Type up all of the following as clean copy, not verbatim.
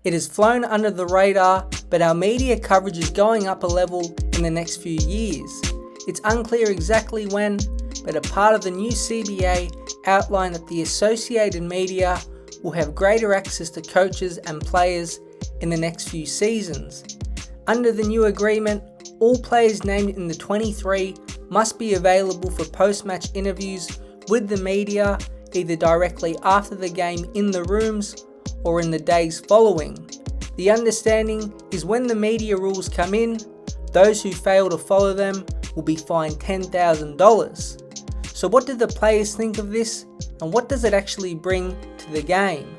It has flown under the radar, but our media coverage is going up a level in the next few years. It's unclear exactly when, but a part of the new CBA outlined that the associated media will have greater access to coaches and players in the next few seasons. Under the new agreement, all players named in the 23 must be available for post-match interviews with the media, either directly after the game in the rooms or in the days following. The understanding is when the media rules come in, those who fail to follow them will be fined $10,000. So what did the players think of this, and what does it actually bring to the game?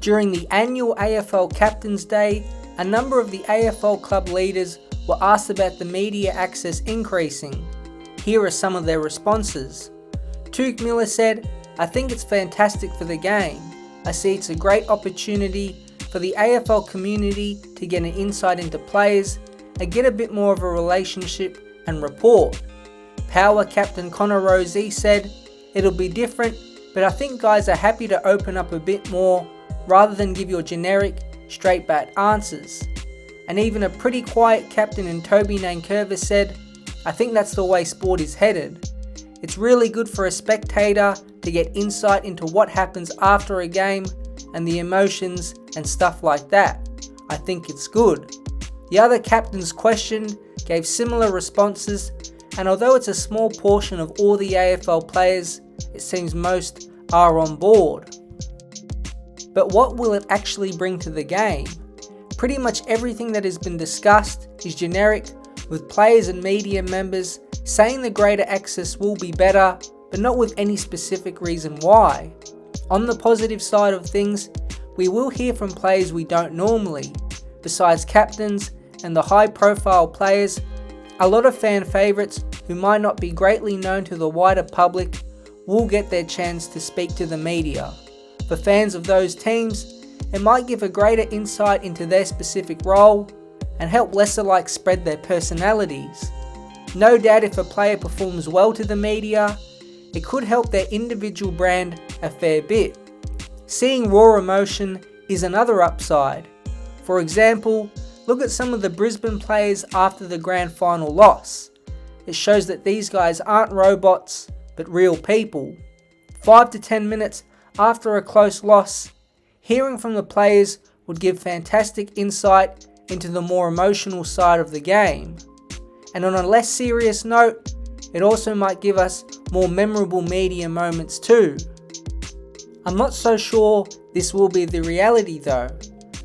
During the annual AFL Captain's Day, a number of the AFL club leaders were asked about the media access increasing. Here are some of their responses. Touk Miller said, "I think it's fantastic for the game. I see it's a great opportunity for the AFL community to get an insight into players and get a bit more of a relationship and rapport." Power captain Connor Rozee said, "It'll be different, but I think guys are happy to open up a bit more rather than give your generic, straight bat answers." And even a pretty quiet captain in Toby Nankervis said, "I think that's the way sport is headed. It's really good for a spectator to get insight into what happens after a game and the emotions and stuff like that. I think it's good." The other captains questioned gave similar responses, and although it's a small portion of all the AFL players, it seems most are on board. But what will it actually bring to the game? Pretty much everything that has been discussed is generic, with players and media members saying the greater access will be better, but not with any specific reason why. On the positive side of things, we will hear from players we don't normally. Besides captains and the high-profile players, a lot of fan favourites who might not be greatly known to the wider public will get their chance to speak to the media. For fans of those teams, it might give a greater insight into their specific role and help lesser-like spread their personalities. No doubt if a player performs well to the media, it could help their individual brand a fair bit. Seeing raw emotion is another upside. For example, look at some of the Brisbane players after the grand final loss. It shows that these guys aren't robots, but real people. 5 to 10 minutes after a close loss, hearing from the players would give fantastic insight into the more emotional side of the game. And on a less serious note, it also might give us more memorable media moments too. I'm not so sure this will be the reality though.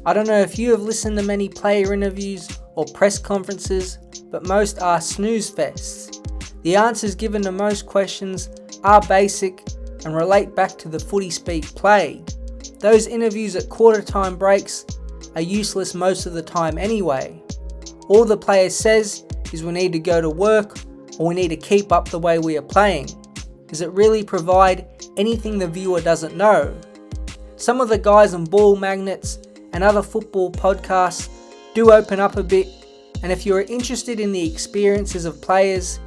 I don't know if you have listened to many player interviews or press conferences, but most are snooze fests. The answers given to most questions are basic and relate back to the footy speak plague. Those interviews at quarter time breaks are useless most of the time anyway. All the player says is we need to go to work or we need to keep up the way we are playing. Does it really provide anything the viewer doesn't know? Some of the guys on Ball Magnets and other football podcasts do open up a bit, and if you're interested in the experiences of players,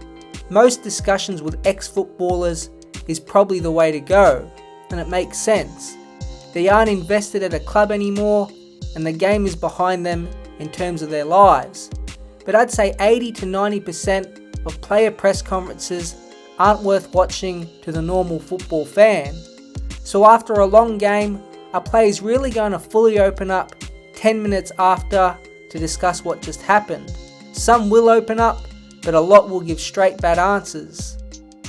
most discussions with ex-footballers is probably the way to go, and it makes sense. They aren't invested at a club anymore, and the game is behind them in terms of their lives. But I'd say 80 to 90% of player press conferences aren't worth watching to the normal football fan. So after a long game, are players really going to fully open up 10 minutes after to discuss what just happened? Some will open up, but a lot will give straight bad answers.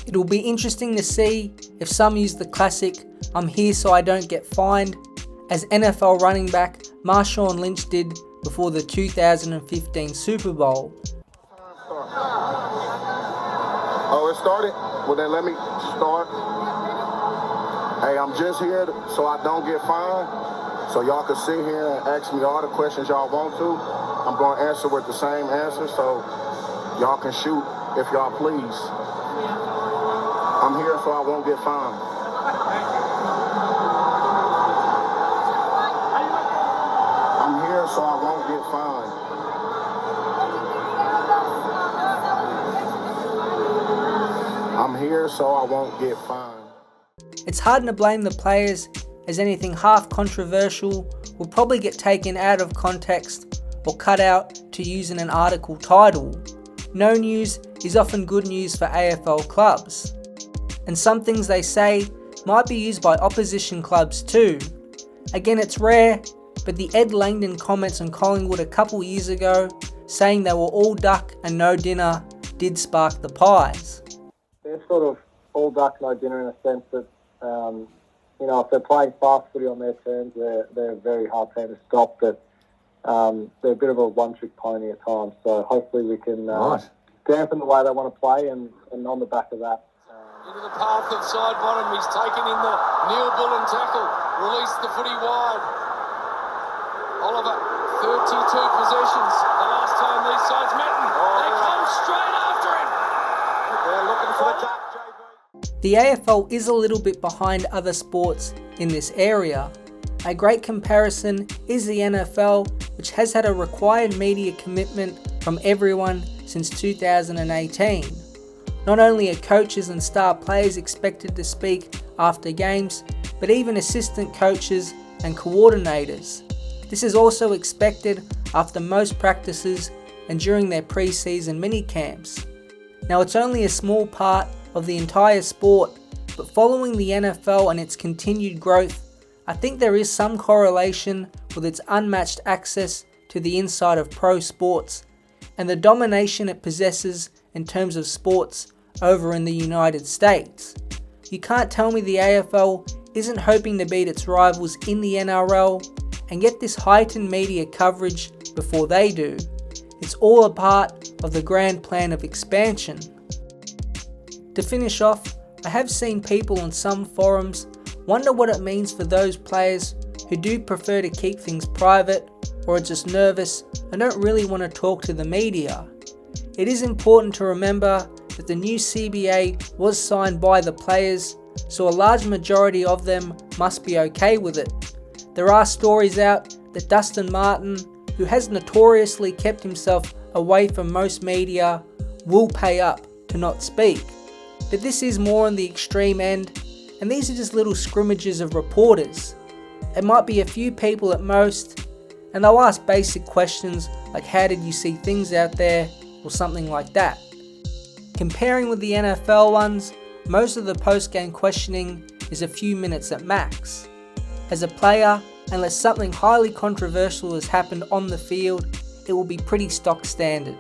It will be interesting to see if some use the classic "I'm here so I don't get fined" as NFL running back Marshawn Lynch did before the 2015 Super Bowl. Oh, it started? Well then let me start. Hey, I'm just here so I don't get fined. So y'all can sit here and ask me all the questions y'all want to. I'm going to answer with the same answer, so y'all can shoot if y'all please. I'm here so I won't get fined. I'm here so I won't get fined. I'm here so I won't get fined. It's hard to blame the players as anything half controversial will probably get taken out of context or cut out to use in an article title. No news is often good news for AFL clubs. And some things they say might be used by opposition clubs too. Again, it's rare, but the Ed Langdon comments on Collingwood a couple years ago saying they were all duck and no dinner did spark the pies. They're sort of all duck, no dinner in a sense that, if they're playing fast footy on their terms, they're a very hard team to stop, but they're a bit of a one-trick pony at times. So hopefully we can dampen the way they want to play and on the back of that. Into the path of side bottom, he's taken in the Neil Bullen tackle, released the footy wide. Oliver, 32 possessions, the last time these sides met, and they come straight after him. They're looking for the duck, JB. The AFL is a little bit behind other sports in this area. A great comparison is the NFL, which has had a required media commitment from everyone since 2018. Not only are coaches and star players expected to speak after games, but even assistant coaches and coordinators. This is also expected after most practices and during their pre-season mini-camps. Now, it's only a small part of the entire sport, but following the NFL and its continued growth, I think there is some correlation with its unmatched access to the inside of pro sports and the domination it possesses in terms of sports over in the United States. You can't tell me the AFL isn't hoping to beat its rivals in the NRL and get this heightened media coverage before they do. It's all a part of the grand plan of expansion. To finish off, I have seen people on some forums wonder what it means for those players who do prefer to keep things private or are just nervous and don't really want to talk to the media. It is important to remember that the new CBA was signed by the players, so a large majority of them must be okay with it. There are stories out that Dustin Martin, who has notoriously kept himself away from most media, will pay up to not speak. But this is more on the extreme end, and these are just little scrimmages of reporters. It might be a few people at most, and they'll ask basic questions like how did you see things out there, or something like that. Comparing with the NFL ones, most of the post-game questioning is a few minutes at max. As a player, unless something highly controversial has happened on the field, it will be pretty stock standard.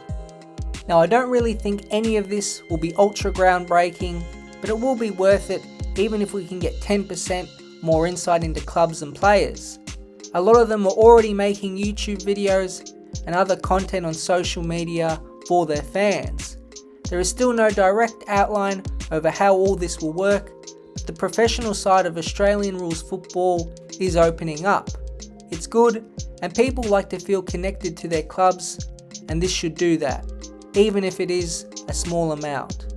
Now, I don't really think any of this will be ultra groundbreaking, but it will be worth it even if we can get 10% more insight into clubs and players. A lot of them are already making YouTube videos and other content on social media for their fans. There is still no direct outline over how all this will work, but the professional side of Australian rules football is opening up. It's good, and people like to feel connected to their clubs, and this should do that, even if it is a small amount.